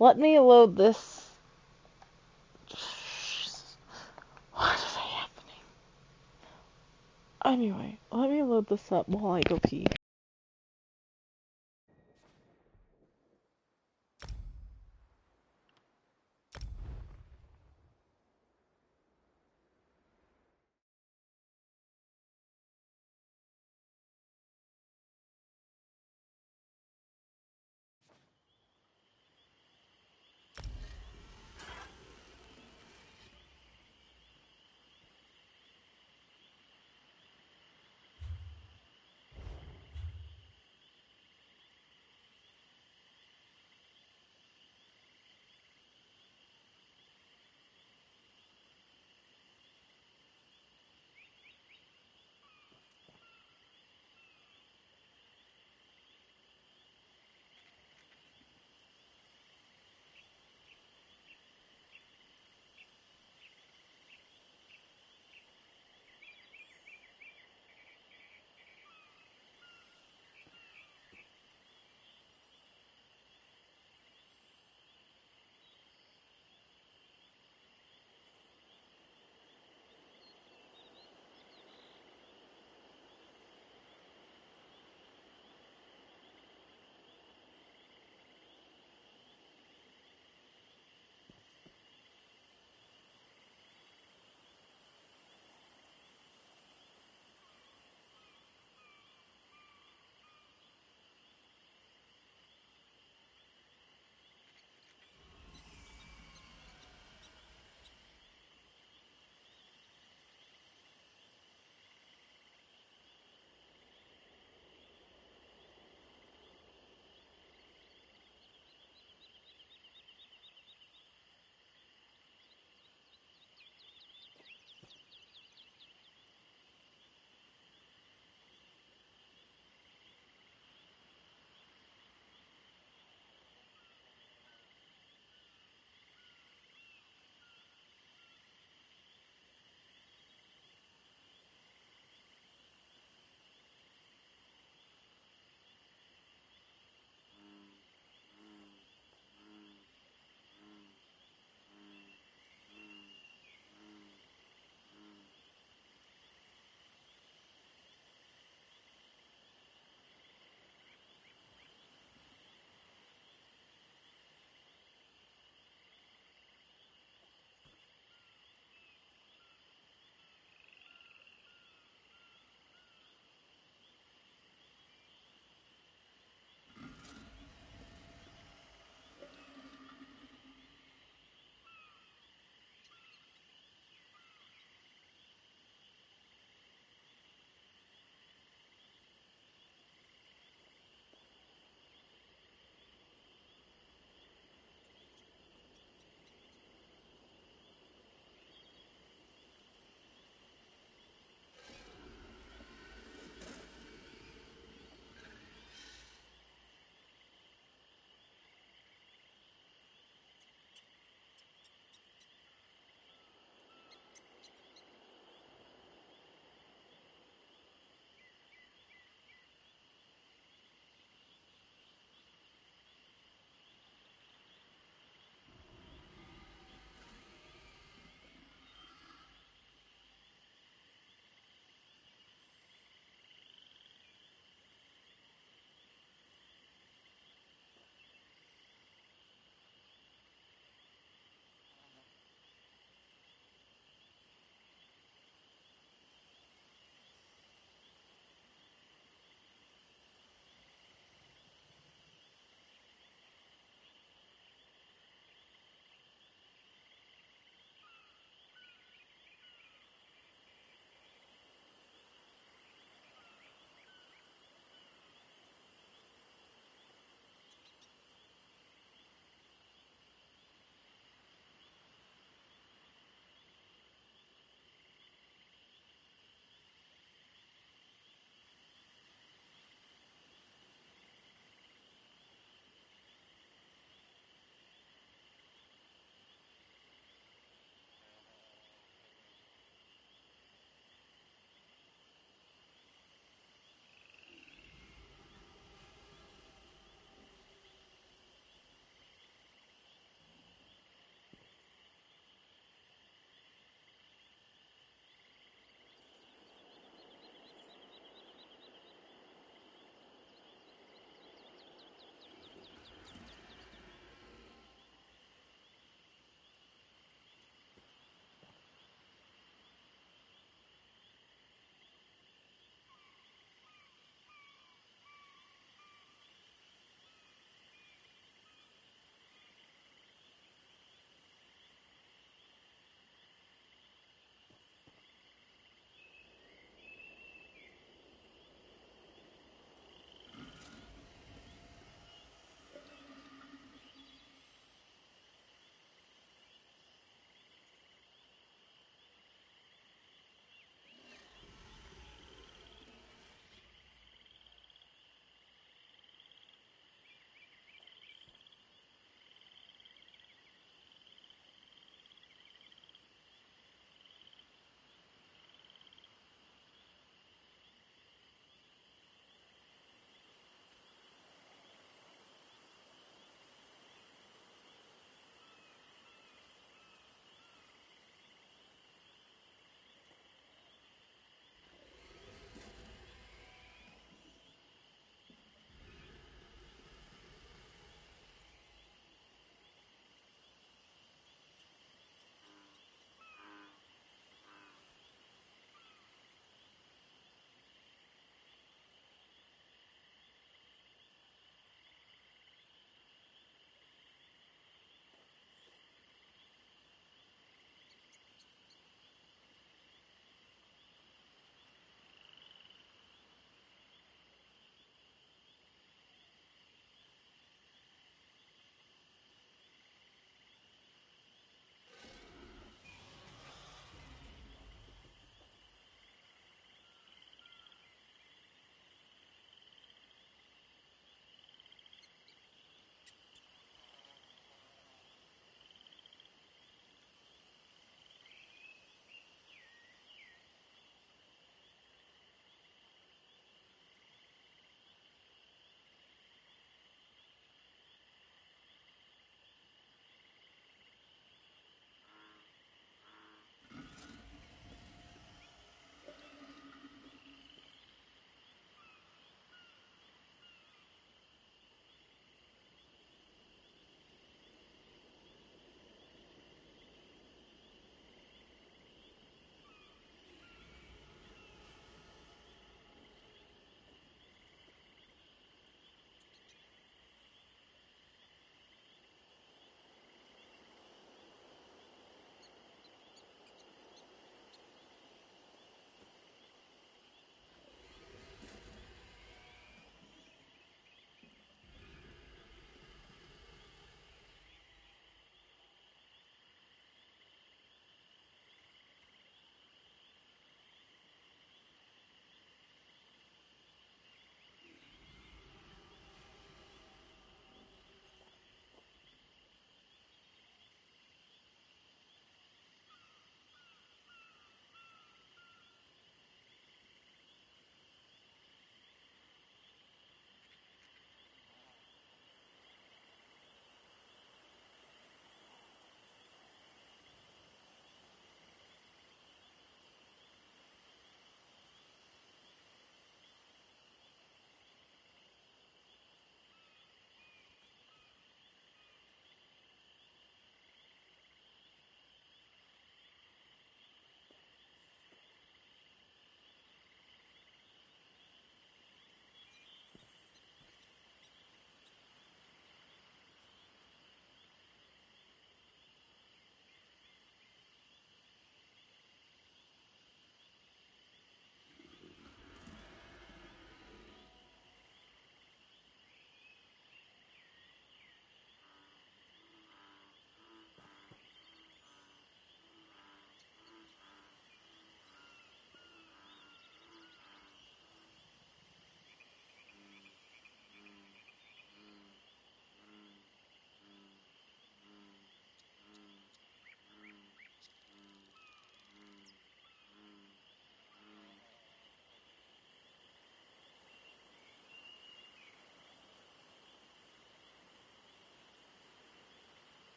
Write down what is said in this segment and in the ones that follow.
Let me load this. What is happening? Anyway, let me load this up while I go pee.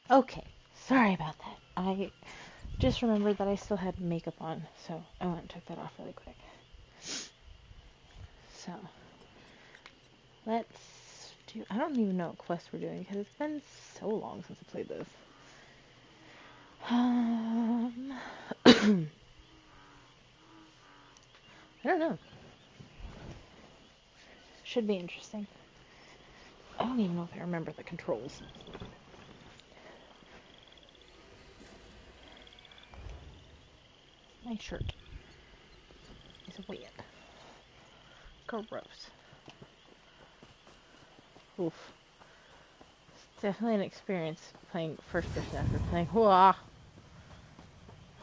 Okay, sorry about that. I just remembered that I still had makeup on, so I went and took that off really quick. So, let's do... I don't even know what quest we're doing, because it's been so long since I played this. I don't know. Should be interesting. I don't even know if I remember the controls. My shirt is wet. Gross. Oof. It's definitely an experience playing first person after playing Wah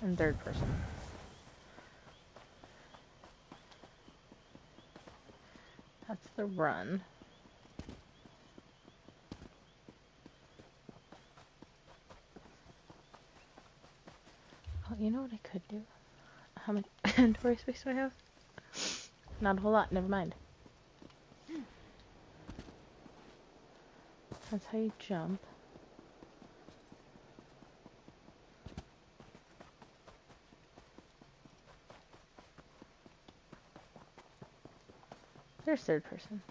in third person. That's the run. Oh, you know what I could do? How much inventory space do I have? Not a whole lot, never mind. That's how you jump. There's third person.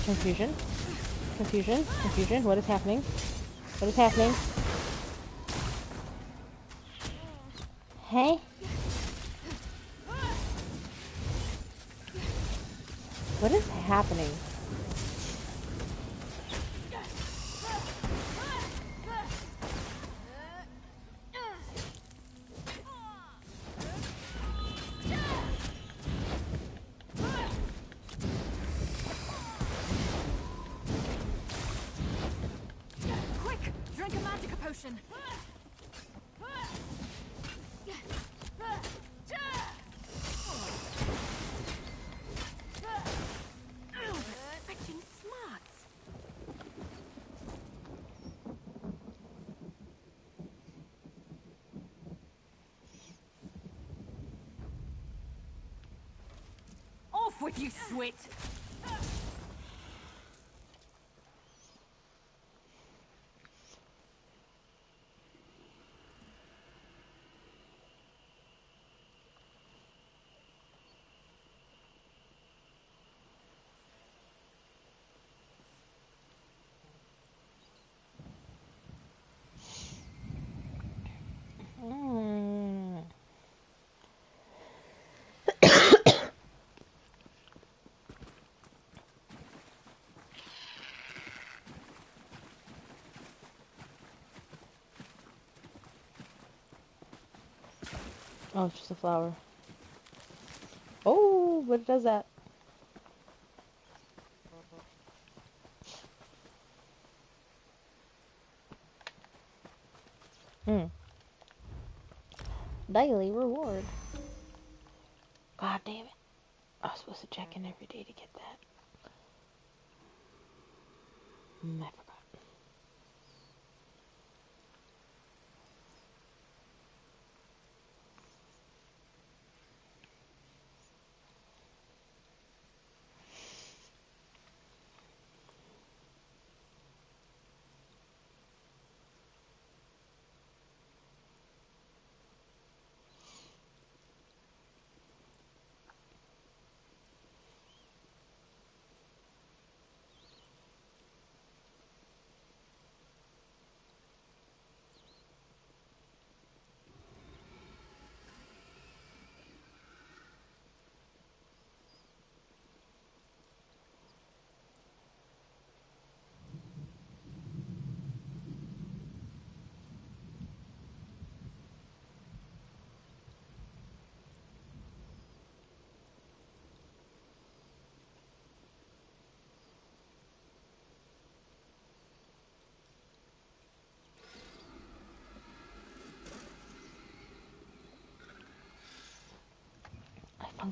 Confusion. Confusion. Confusion. What is happening? What is happening? Hey? What is happening? Quick! Drink a magic potion! Fetching smarts! Off with you, Swit! Oh, it's just a flower. Oh, but it does that. Daily reward. God damn it. I was supposed to check in every day to get that. I forgot.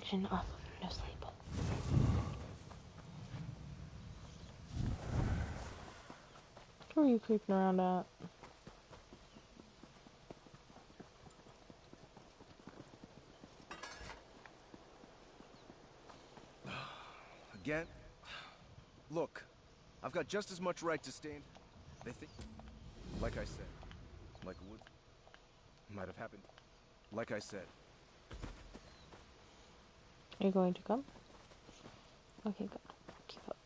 function off of no sleep. Who are you creeping around at? Again? Look, I've got just as much right to stay in... They think... Like I said. Like it would... Might have happened. Like I said. Are you going to come? Okay, good. Keep up.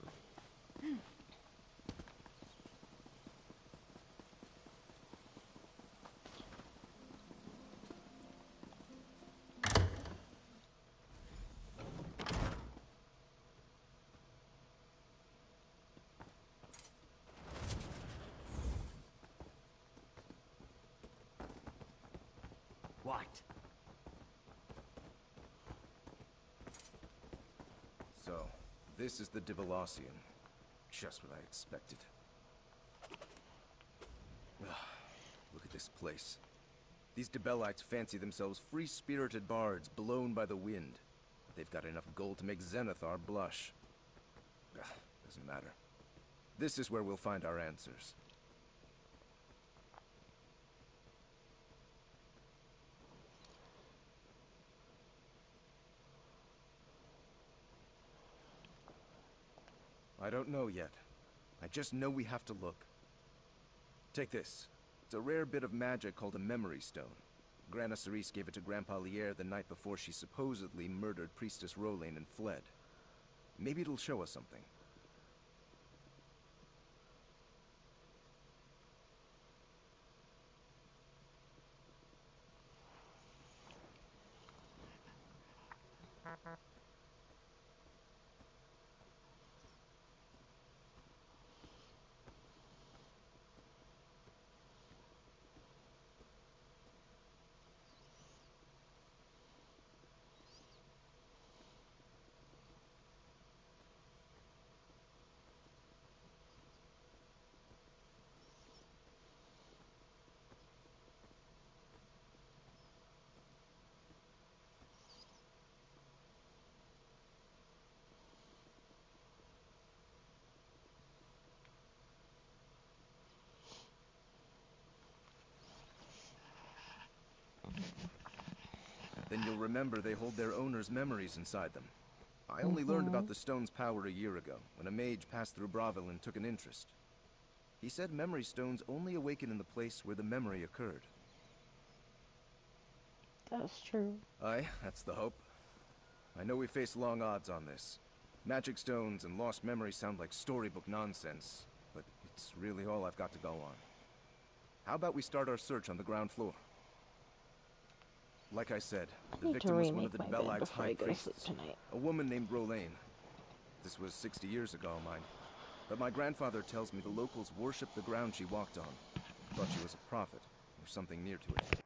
What? So, this is the Dibalassian. Just what I expected. Look at this place. These Dibellites fancy themselves free-spirited bards blown by the wind. They've got enough gold to make Zenithar blush. Doesn't matter. This is where we'll find our answers. I don't know yet. I just know we have to look. Take this. It's a rare bit of magic called a memory stone. Grana Cerise gave it to Grandpa Lier the night before she supposedly murdered Priestess Rolain and fled. Maybe it'll show us something. Then you'll remember they hold their owner's memories inside them. I only learned about the stone's power a year ago, when a mage passed through Bravil and took an interest. He said memory stones only awaken in the place where the memory occurred. That's true. Aye, that's the hope. I know we face long odds on this. Magic stones and lost memories sound like storybook nonsense, but it's really all I've got to go on. How about we start our search on the ground floor? Like I said, the victim was one of the Dibellites' high priests, a woman named Rolain. This was 60 years ago, mind. But my grandfather tells me the locals worshipped the ground she walked on. Thought she was a prophet, or something near to it.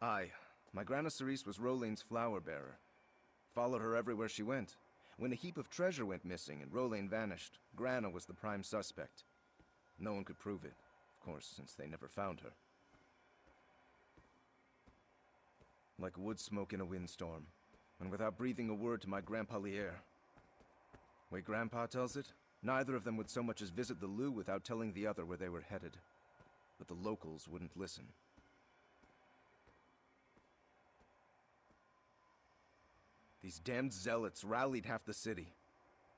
Aye. My Grana Cerise was Rolain's flower bearer. Followed her everywhere she went. When a heap of treasure went missing and Rolain vanished, Grana was the prime suspect. No one could prove it, of course, since they never found her. Like wood smoke in a windstorm, and without breathing a word to my Grandpa Lier. Way Grandpa tells it, neither of them would so much as visit the Lou without telling the other where they were headed. But the locals wouldn't listen. These damned zealots rallied half the city,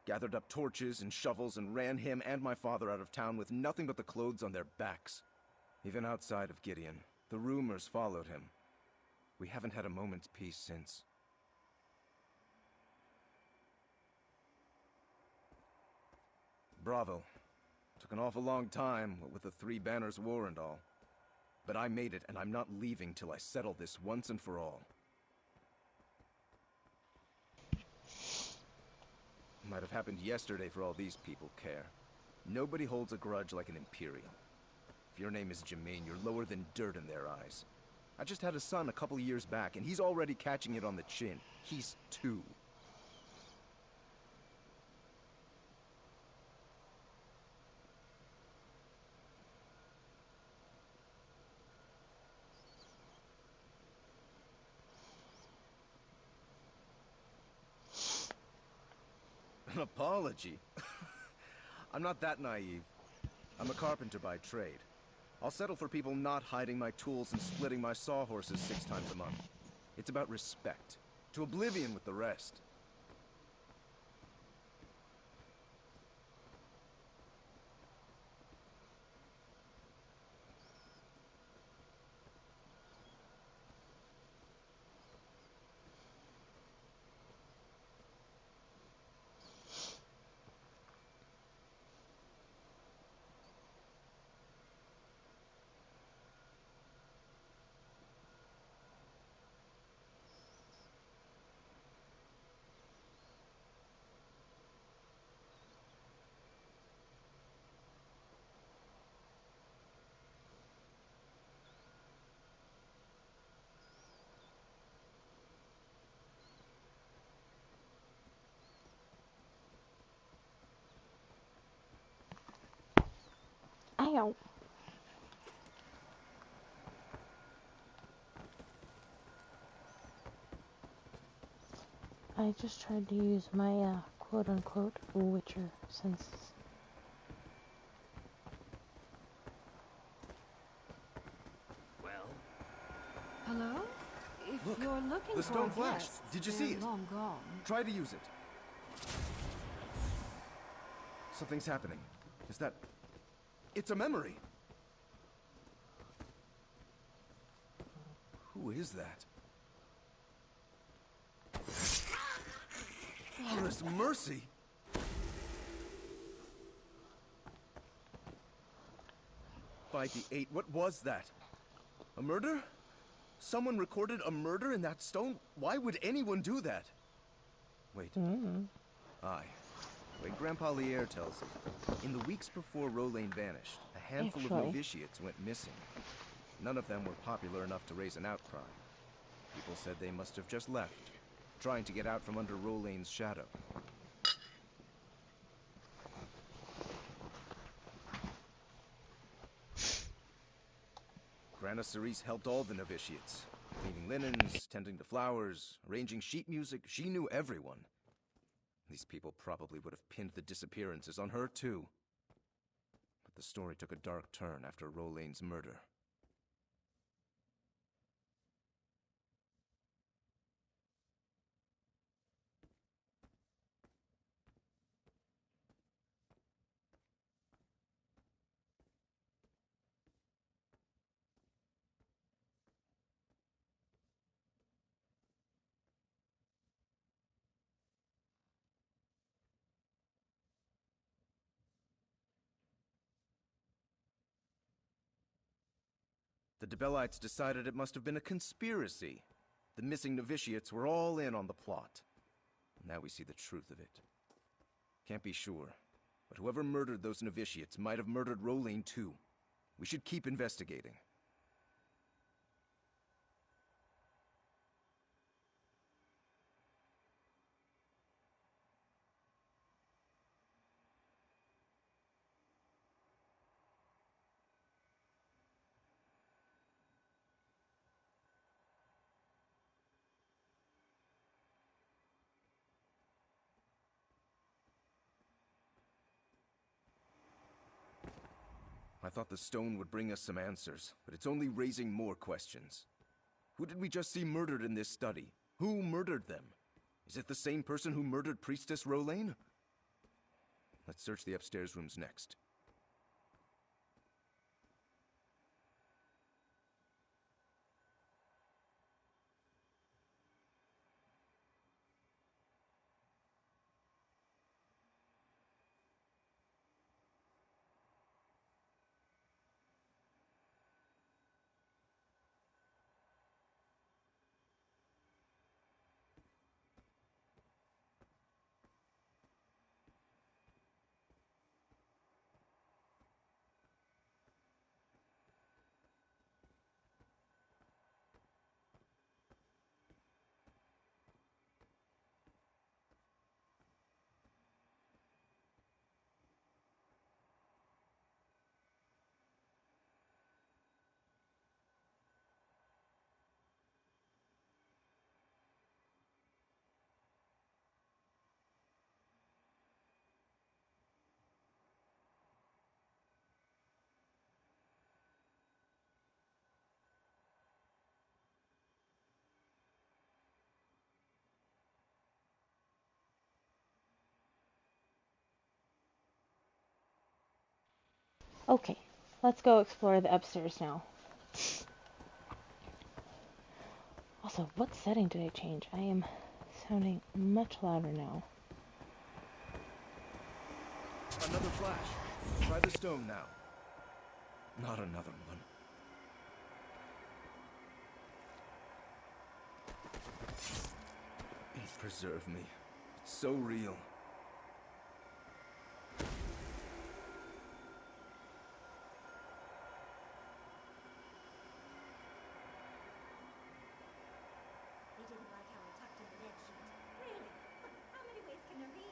gathered up torches and shovels and ran him and my father out of town with nothing but the clothes on their backs. Even outside of Gideon, the rumors followed him. We haven't had a moment's peace since. Bravil. Took an awful long time, what with the Three Banners War and all. But I made it, and I'm not leaving till I settle this once and for all. Might have happened yesterday for all these people care. Nobody holds a grudge like an Imperium. If your name is Jermaine, you're lower than dirt in their eyes. I just had a son a couple years back, and he's already catching it on the chin. He's 2. An apology? I'm not that naive. I'm a carpenter by trade. I'll settle for people not hiding my tools and splitting my sawhorses 6 times a month. It's about respect. To oblivion with the rest. Ow. I just tried to use my quote-unquote Witcher senses. Well, Hello? If look, you're looking the for stone a flashed. guest, Did you they're see it? long gone. try to use it. Something's happening. Is that... It's a memory! Who is that? Horus Mercy! By the 8, what was that? A murder? Someone recorded a murder in that stone? Why would anyone do that? Wait. Aye. The way Grandpa Lier tells it, in the weeks before Rolain vanished, a handful of Actually. novitiates went missing. None of them were popular enough to raise an outcry. People said they must have just left, trying to get out from under Rolain's shadow. Grana Cerise helped all the novitiates, cleaning linens, tending to flowers, arranging sheet music. She knew everyone. These people probably would have pinned the disappearances on her too. But the story took a dark turn after Rolain's murder. The Debellites decided it must have been a conspiracy. The missing novitiates were all in on the plot. Now we see the truth of it. Can't be sure, but whoever murdered those novitiates might have murdered Rolain too. We should keep investigating. I thought the stone would bring us some answers, but it's only raising more questions. Who did we just see murdered in this study? Who murdered them? Is it the same person who murdered Priestess Rolain? Let's search the upstairs rooms next. Okay, let's go explore the upstairs now. Also, what setting did I change? I am sounding much louder now. Another flash. Try the stone now. Not another one. It preserved me. It's so real. They didn't like how I tucked in the bed sheet. Really? How many ways can there be?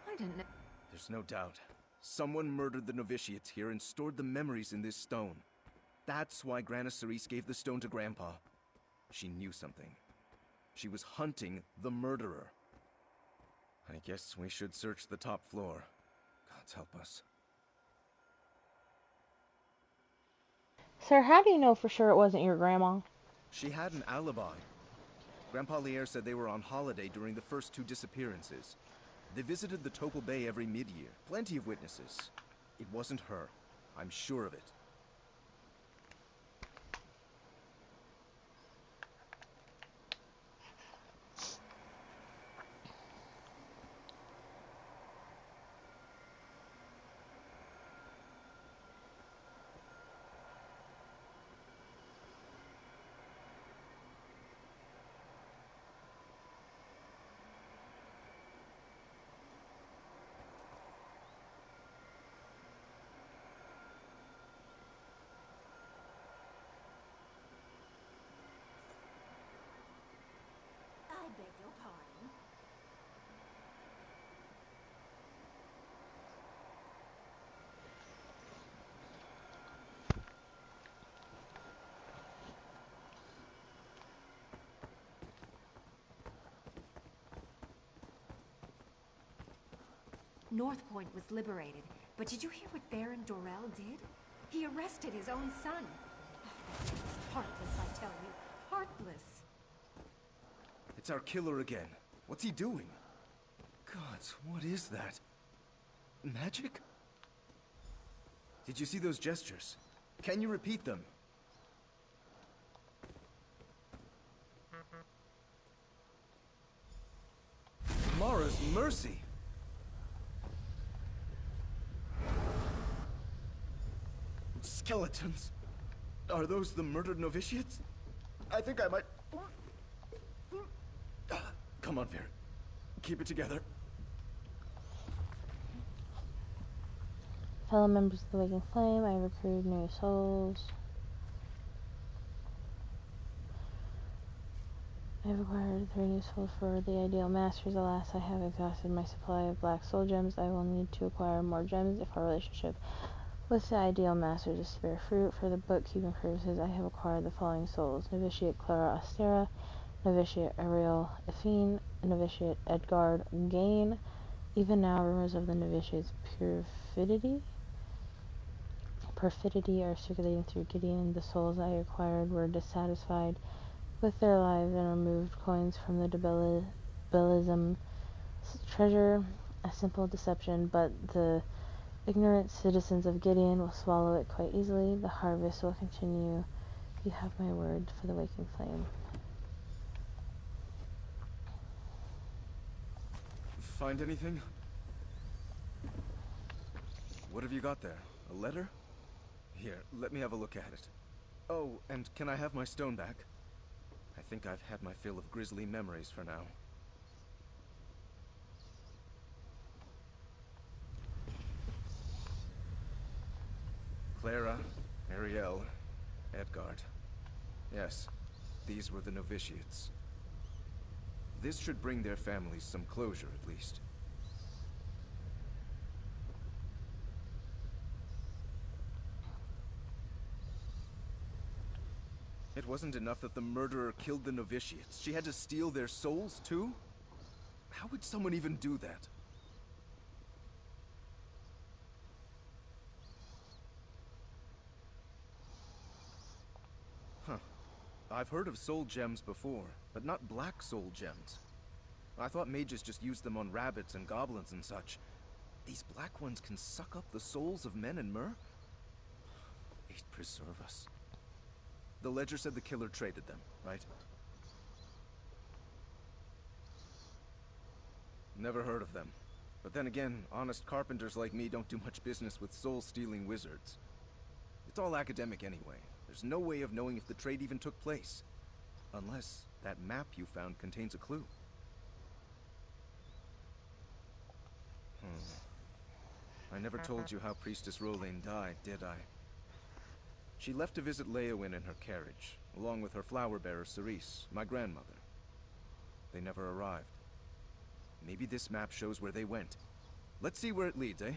I didn't know. There's no doubt. Someone murdered the novitiates here and stored the memories in this stone. That's why Grana Cerise gave the stone to Grandpa. She knew something. She was hunting the murderer. I guess we should search the top floor. God's help us. Sir, how do you know for sure it wasn't your grandma? She had an alibi. Grandpa Lier said they were on holiday during the first 2 disappearances. They visited the Topal Bay every mid-year. Plenty of witnesses. It wasn't her. I'm sure of it. I beg your pardon. North Point was liberated, but did you hear what Baron Dorell did? He arrested his own son. Oh, that man's heartless, I tell you. Heartless. It's our killer again. What's he doing? Gods, what is that? Magic? Did you see those gestures? Can you repeat them? Mara's mercy! Skeletons! Are those the murdered novitiates? I think I might... Come on, Vir. Keep it together. Fellow members of the Waking Flame, I recruited new souls. I have acquired 3 new souls for the Ideal Masters. Alas, I have exhausted my supply of black soul gems. I will need to acquire more gems if our relationship with the Ideal Masters is to bear fruit. For the bookkeeping purposes, I have acquired the following souls: Novitiate Clara Astera, Novitiate Ariel Ephine, Novitiate Edgard Gain. Even now, rumors of the novitiate's perfidy are circulating through Gideon. The souls I acquired were dissatisfied with their lives and removed coins from the Belism treasure. A simple deception, but the ignorant citizens of Gideon will swallow it quite easily. The harvest will continue. You have my word for the Waking Flame. Find anything? What have you got there? A letter? Here, let me have a look at it. Oh, and can I have my stone back? I think I've had my fill of grisly memories for now. Clara, Ariel, Edgard. Yes, these were the novitiates. This should bring their families some closure, at least. It wasn't enough that the murderer killed the novitiates. She had to steal their souls, too? How would someone even do that? Huh. I've heard of soul gems before, but not black soul gems. I thought mages just used them on rabbits and goblins and such. These black ones can suck up the souls of men and Myr? Fate preserve us. The ledger said the killer traded them, right? Never heard of them. But then again, honest carpenters like me don't do much business with soul-stealing wizards. It's all academic anyway. There's no way of knowing if the trade even took place. Unless that map you found contains a clue. I never told you how Priestess Rolain died, did I? She left to visit Leowyn in her carriage, along with her flower bearer Cerise, my grandmother. They never arrived. Maybe this map shows where they went. Let's see where it leads, eh?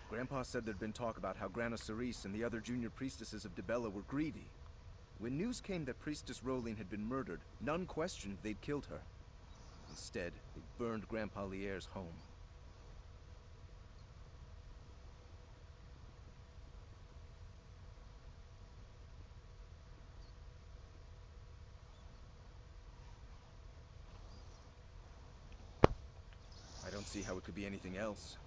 Grandpa said there'd been talk about how Grana Cerise and the other junior priestesses of Dibella were greedy. When news came that Priestess Rolain had been murdered, none questioned they'd killed her. Instead, they burned Grandpa Lierre's home. I don't see how it could be anything else.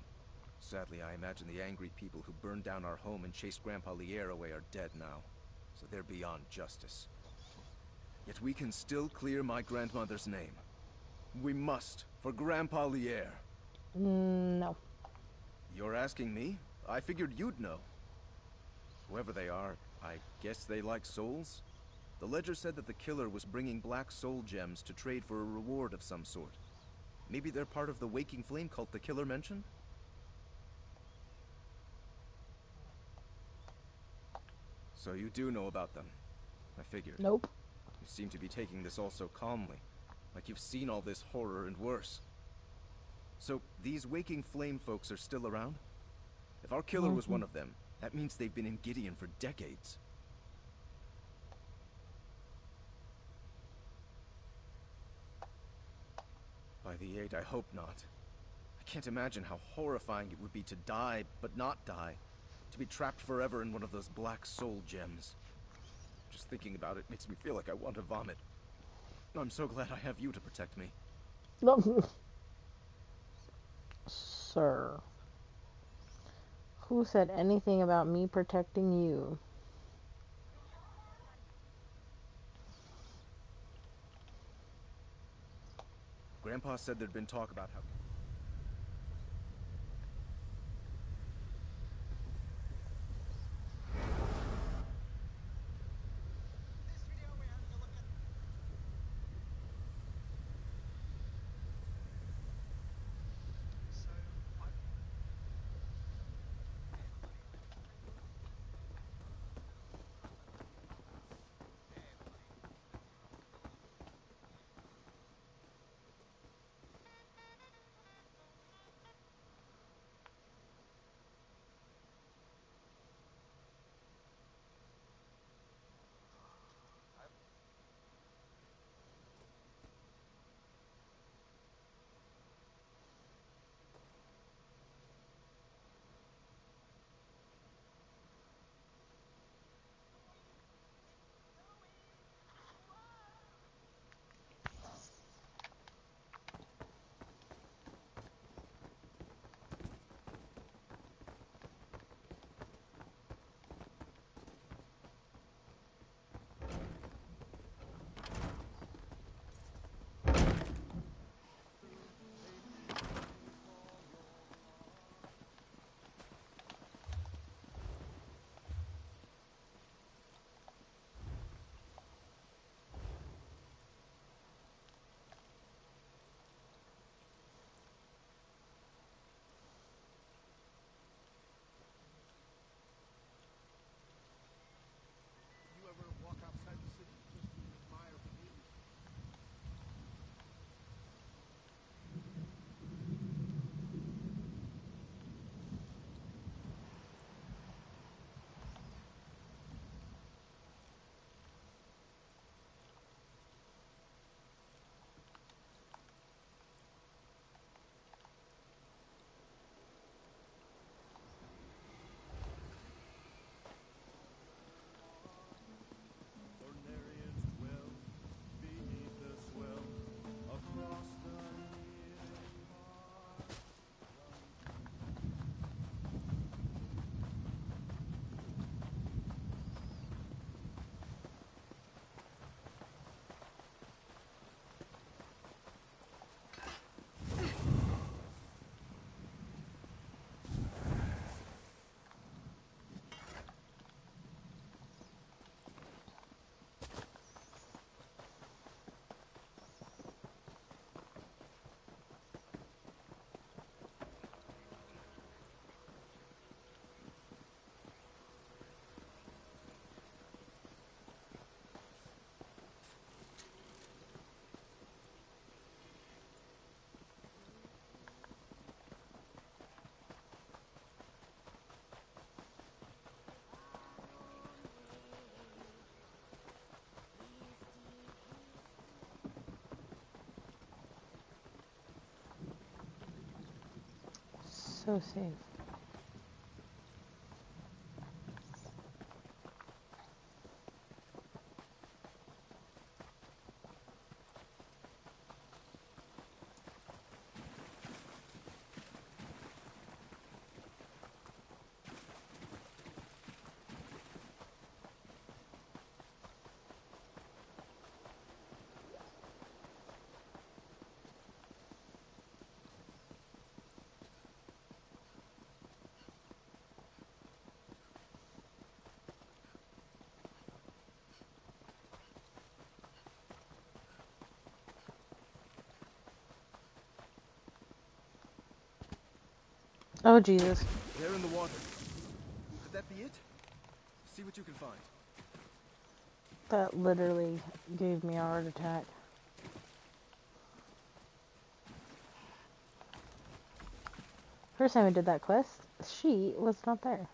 Sadly, I imagine the angry people who burned down our home and chased Grandpa Lierre away are dead now, so they're beyond justice. Yet we can still clear my grandmother's name. We must, for Grandpa Lierre. No. You're asking me? I figured you'd know. Whoever they are, I guess they like souls? The ledger said that the killer was bringing black soul gems to trade for a reward of some sort. Maybe they're part of the Waking Flame cult the killer mentioned? So you do know about them. I figured. Nope. You seem to be taking this all so calmly. Like you've seen all this horror and worse. So, these Waking Flame folks are still around? If our killer was one of them, that means they've been in Gideon for decades. By the 8, I hope not. I can't imagine how horrifying it would be to die, but not die. To be trapped forever in one of those black soul gems. Just thinking about it makes me feel like I want to vomit. I'm so glad I have you to protect me. Sir. Who said anything about me protecting you? Grandpa said there'd been talk about how... So safe. Oh, Jesus. They're in the water. Could that be it? See what you can find. That literally gave me a heart attack. First time I did that quest, she was not there.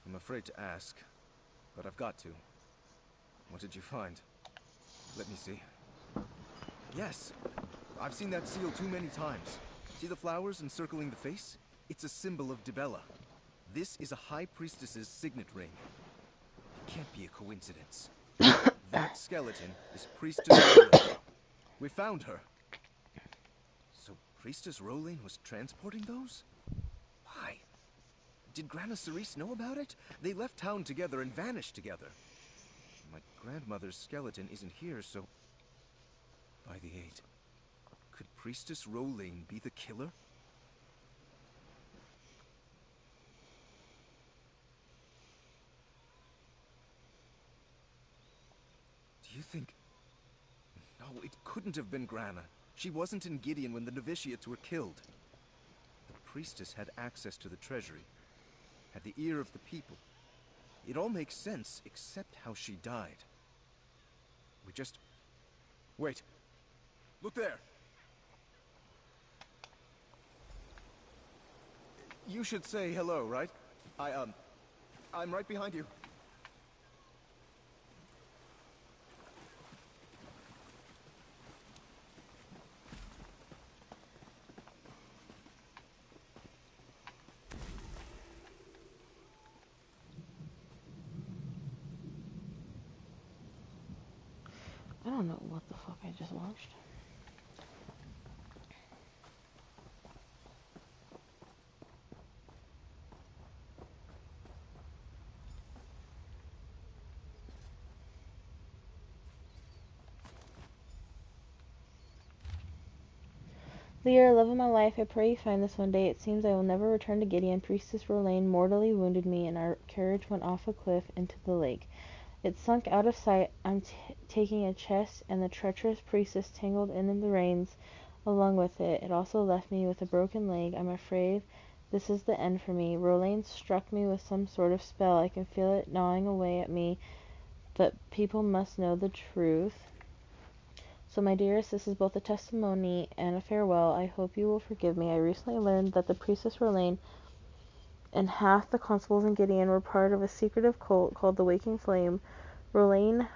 I'm afraid to ask, but I've got to. What did you find? Let me see. Yes! I've seen that seal too many times. See the flowers encircling the face? It's a symbol of Dibella. This is a High Priestess's signet ring. It can't be a coincidence. That skeleton is Priestess Rowling. We found her. So Priestess Rowling was transporting those? Why? Did Grana Cerise know about it? They left town together and vanished together. My grandmother's skeleton isn't here, so... By the 8. Could Priestess Rowling be the killer? Do you think... No, it couldn't have been Grana. She wasn't in Gideon when the novitiates were killed. The priestess had access to the treasury, had the ear of the people. It all makes sense, except how she died. We just... Wait. Look there! You should say hello, right? I'm right behind you. I don't know what the fuck I just watched. Lear, love of my life, I pray you find this one day. It seems I will never return to Gideon. Priestess Rowlane mortally wounded me, and our carriage went off a cliff into the lake. It sunk out of sight. I'm taking a chest, and the treacherous priestess tangled in the reins along with it. It also left me with a broken leg. I'm afraid this is the end for me. Rowlane struck me with some sort of spell. I can feel it gnawing away at me, but people must know the truth. So, my dearest, this is both a testimony and a farewell. I hope you will forgive me. I recently learned that the Priestess Rowlane and half the constables in Gideon were part of a secretive cult called the Waking Flame. Rowlane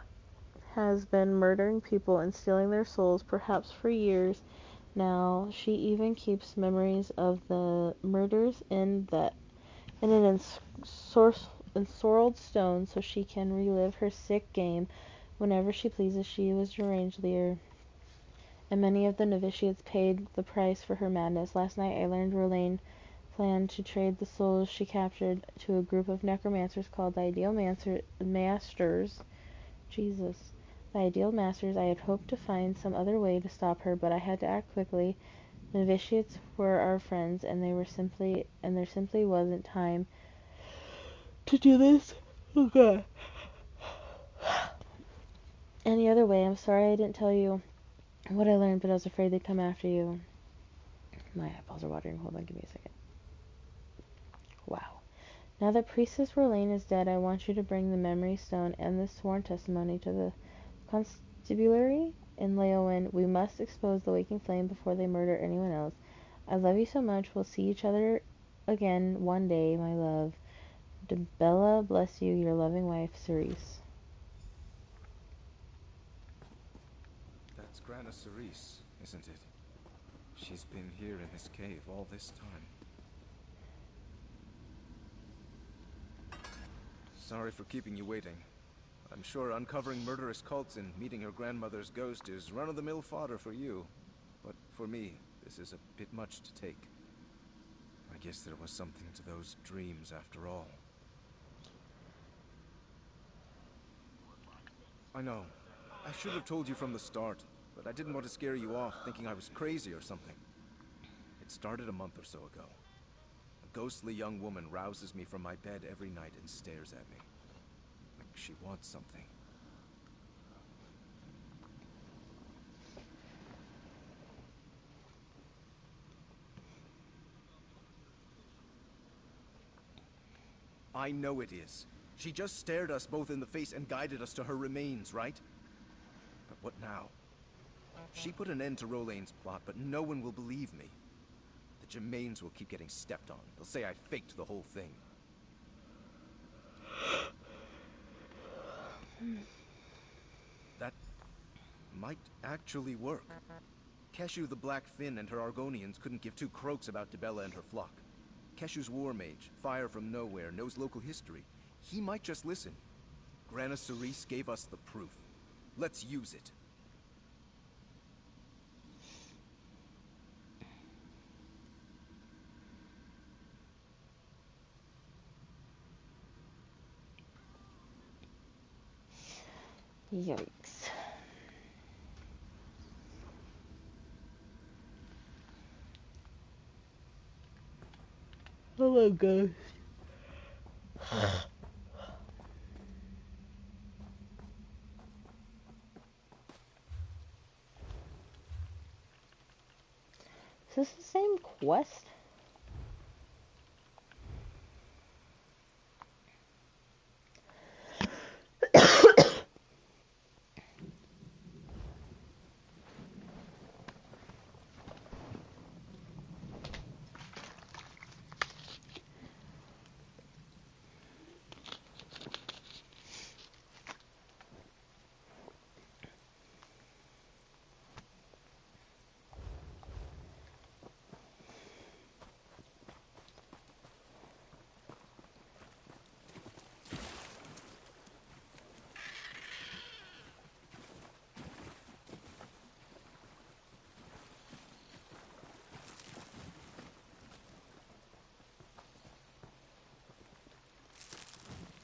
has been murdering people and stealing their souls, perhaps for years now. She even keeps memories of the murders in an ensorcelled stone so she can relive her sick game whenever she pleases. She was deranged, Lear, and many of the novitiates paid the price for her madness. Last night I learned Rowlane planned to trade the souls she captured to a group of necromancers called the Ideal Masters. Jesus. The Ideal Masters. I had hoped to find some other way to stop her, but I had to act quickly. The novitiates were our friends, and there simply wasn't time to do this. Oh God. Any other way. I'm sorry I didn't tell you what I learned, but I was afraid they'd come after you. My eyeballs are watering. Hold on, give me a second. Wow. Now that Priestess Rowlane is dead, I want you to bring the memory stone and the sworn testimony to the constabulary in Leowen. We must expose the Waking Flame before they murder anyone else. I love you so much. We'll see each other again one day, my love. Dibella bless you, your loving wife, Cerise. That's Grana Cerise. isn't it? She's been here in this cave all this time. Sorry for keeping you waiting. I'm sure uncovering murderous cults and meeting her grandmother's ghost is run-of-the-mill fodder for you. But for me, this is a bit much to take. I guess there was something to those dreams after all. I know. I should have told you from the start, but I didn't want to scare you off thinking I was crazy or something. It started a month or so ago. A ghostly young woman rouses me from my bed every night and stares at me. Like she wants something. I know it is. She just stared us both in the face and guided us to her remains, right? But what now? She put an end to Rolane's plot, but no one will believe me. The Gemains will keep getting stepped on. They'll say I faked the whole thing. That might actually work. Keshu the Black Fin and her Argonians couldn't give two croaks about Dibella and her flock. Keshu's war mage, fire from nowhere, knows local history. He might just listen. Grana Cerise gave us the proof. Let's use it. Yikes. Hello, ghost. Is this the same quest?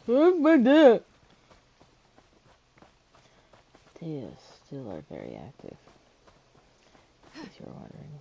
Where's my dad? They still are very active, if you're wondering.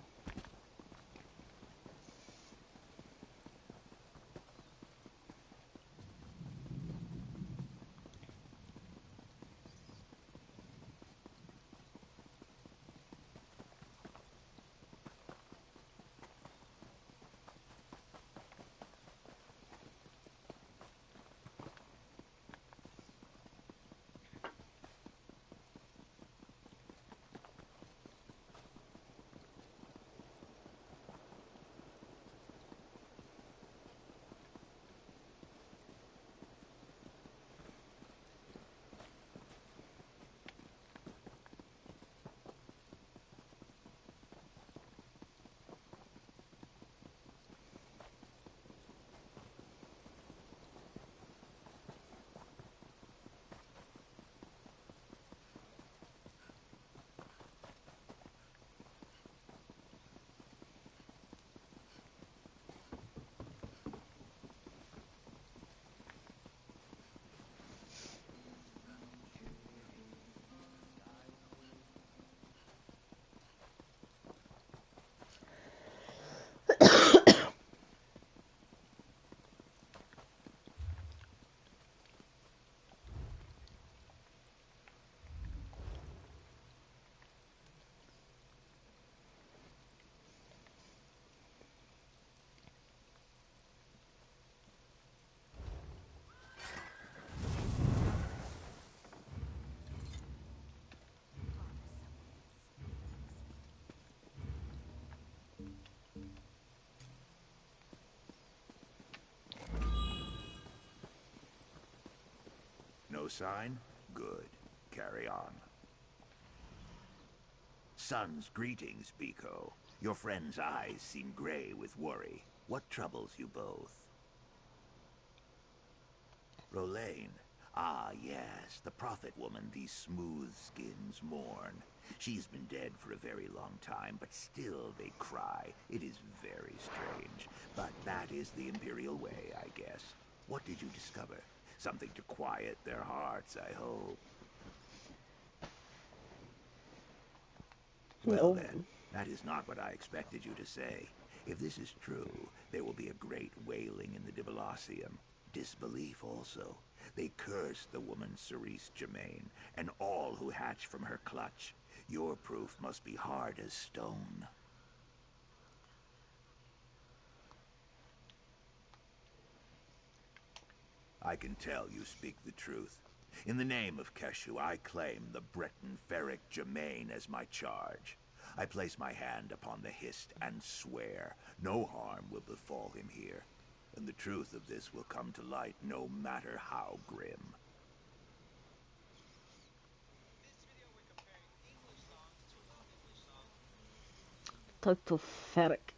No sign? Good. Carry on. Sun's greetings, Biko. Your friend's eyes seem gray with worry. What troubles you both? Rolaine. Ah, yes, the prophet woman these smooth skins mourn. She's been dead for a very long time, but still they cry. It is very strange, but that is the Imperial way, I guess. What did you discover? Something to quiet their hearts, I hope. Well then, that is not what I expected you to say. If this is true, there will be a great wailing in the Dibalacium. Disbelief also. They curse the woman Cerise Germain, and all who hatch from her clutch. Your proof must be hard as stone. I can tell you speak the truth. In the name of Keshu, I claim the Breton Ferric Germain as my charge. I place my hand upon the Hist and swear no harm will befall him here. And the truth of this will come to light no matter how grim. So pathetic.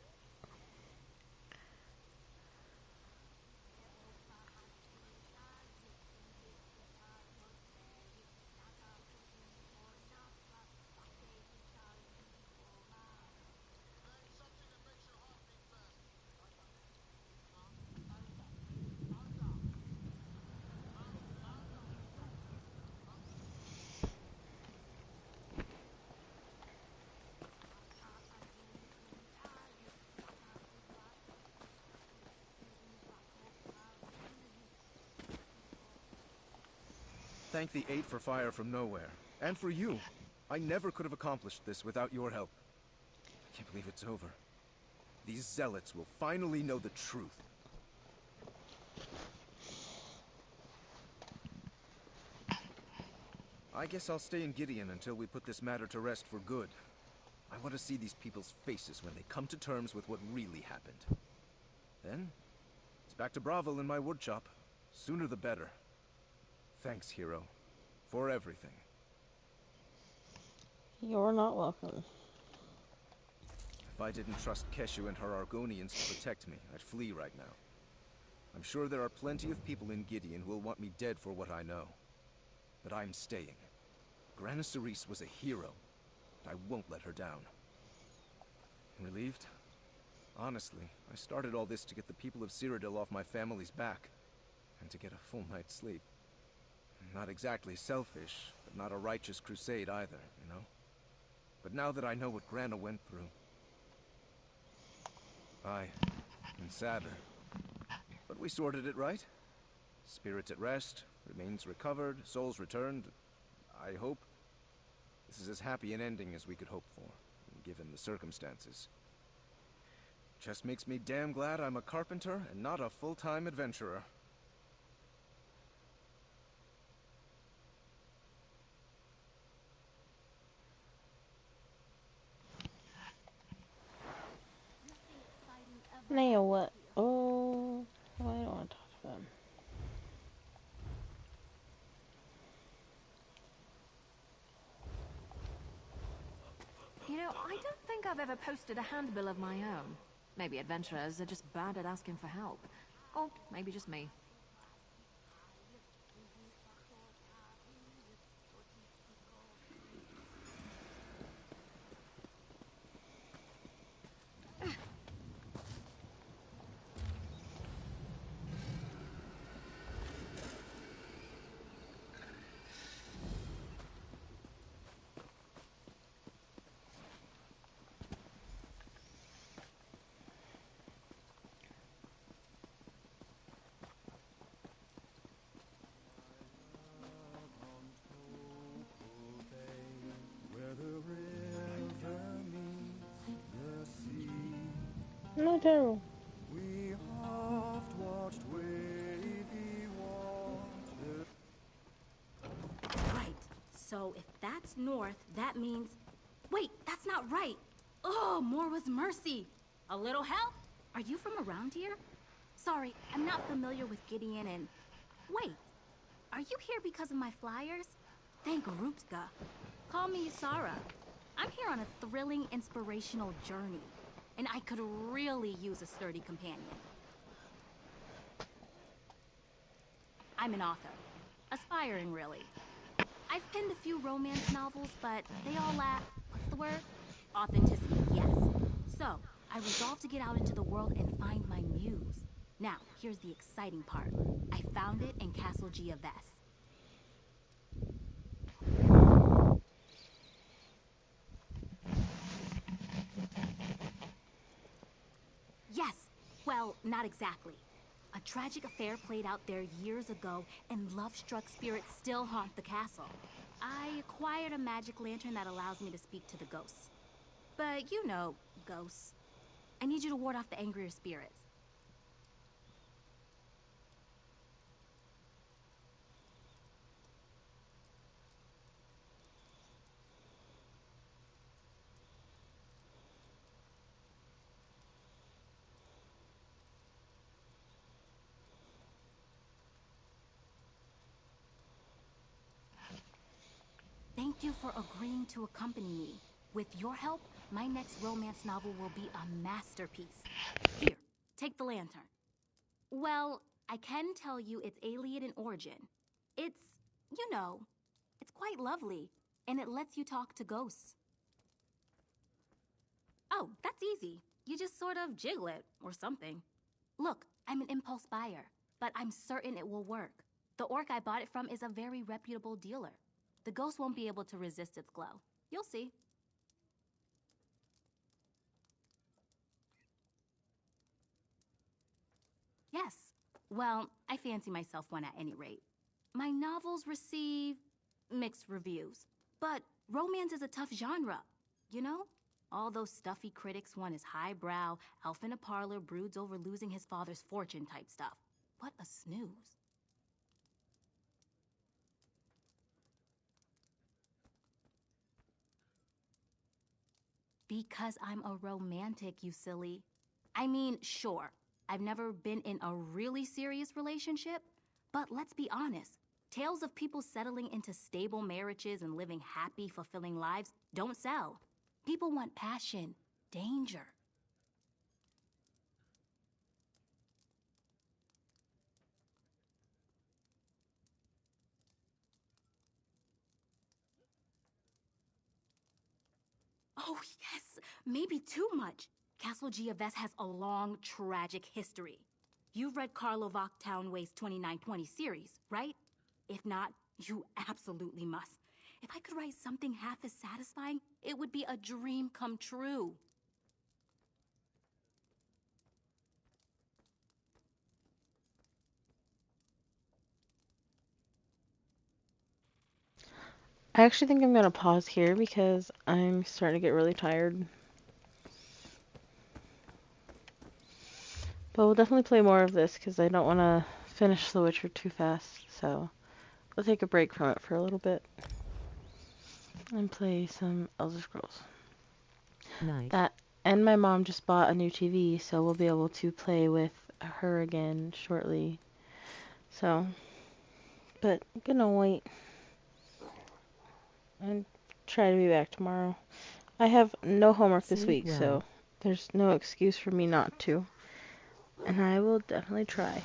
Thank the Eight for fire from nowhere. And for you. I never could have accomplished this without your help. I can't believe it's over. These zealots will finally know the truth. I guess I'll stay in Gideon until we put this matter to rest for good. I want to see these people's faces when they come to terms with what really happened. Then, it's back to Bravil in my woodshop. Sooner the better. Thanks, hero. For everything. You're not welcome. If I didn't trust Keshu and her Argonians to protect me, I'd flee right now. I'm sure there are plenty of people in Gideon who will want me dead for what I know. But I'm staying. Grana Cerise was a hero. I won't let her down. Relieved? Honestly, I started all this to get the people of Cyrodiil off my family's back. And to get a full night's sleep. Not exactly selfish, but not a righteous crusade either, you know? But now that I know what Grana went through... Aye, and sadder. But we sorted it right. Spirits at rest, remains recovered, souls returned. I hope. This is as happy an ending as we could hope for, given the circumstances. Just makes me damn glad I'm a carpenter and not a full-time adventurer. Now what? Oh, I don't want to talk to them. You know, I don't think I've ever posted a handbill of my own. Maybe adventurers are just bad at asking for help. Or maybe just me. No, terrible. We oft watched wavy water. Right. So if that's north, that means... Wait, that's not right. Oh, more was mercy. A little help? Are you from around here? Sorry, I'm not familiar with Gideon and... Wait, are you here because of my flyers? Thank Rupska. Call me Yusara. I'm here on a thrilling, inspirational journey, and I could really use a sturdy companion. I'm an author. Aspiring, really. I've penned a few romance novels, but they all lack, what's the word? Authenticity, yes. So, I resolved to get out into the world and find my muse. Now, here's the exciting part. I found it in Castle Giaves. Yes, well, not exactly. A tragic affair played out there years ago, and love-struck spirits still haunt the castle. I acquired a magic lantern that allows me to speak to the ghosts. But you know, ghosts. I need you to ward off the angrier spirits. Thank you for agreeing to accompany me. With your help, my next romance novel will be a masterpiece. Here, take the lantern. Well, I can tell you it's alien in origin. It's, you know, it's quite lovely, and it lets you talk to ghosts. Oh, that's easy. You just sort of jiggle it, or something. Look, I'm an impulse buyer, but I'm certain it will work. The orc I bought it from is a very reputable dealer. The ghost won't be able to resist its glow. You'll see. Yes. Well, I fancy myself one at any rate. My novels receive mixed reviews. But romance is a tough genre, you know? All those stuffy critics want is highbrow, elf in a parlor broods over losing his father's fortune type stuff. What a snooze. Because I'm a romantic, you silly. I mean, sure, I've never been in a really serious relationship, but let's be honest. Tales of people settling into stable marriages and living happy, fulfilling lives don't sell. People want passion, danger. Oh, yes, maybe too much. Castle Giaves has a long, tragic history. You've read Carlo Vochtown Way's 2920 series, right? If not, you absolutely must. If I could write something half as satisfying, it would be a dream come true. I actually think I'm gonna pause here because I'm starting to get really tired. But we'll definitely play more of this because I don't want to finish The Witcher too fast. So I'll take a break from it for a little bit and play some Elder Scrolls. Nice. That and my mom just bought a new TV, so we'll be able to play with her again shortly. So, but I'm gonna wait and try to be back tomorrow. I have no homework this Sleep week, well. so there's no excuse for me not to. And I will definitely try.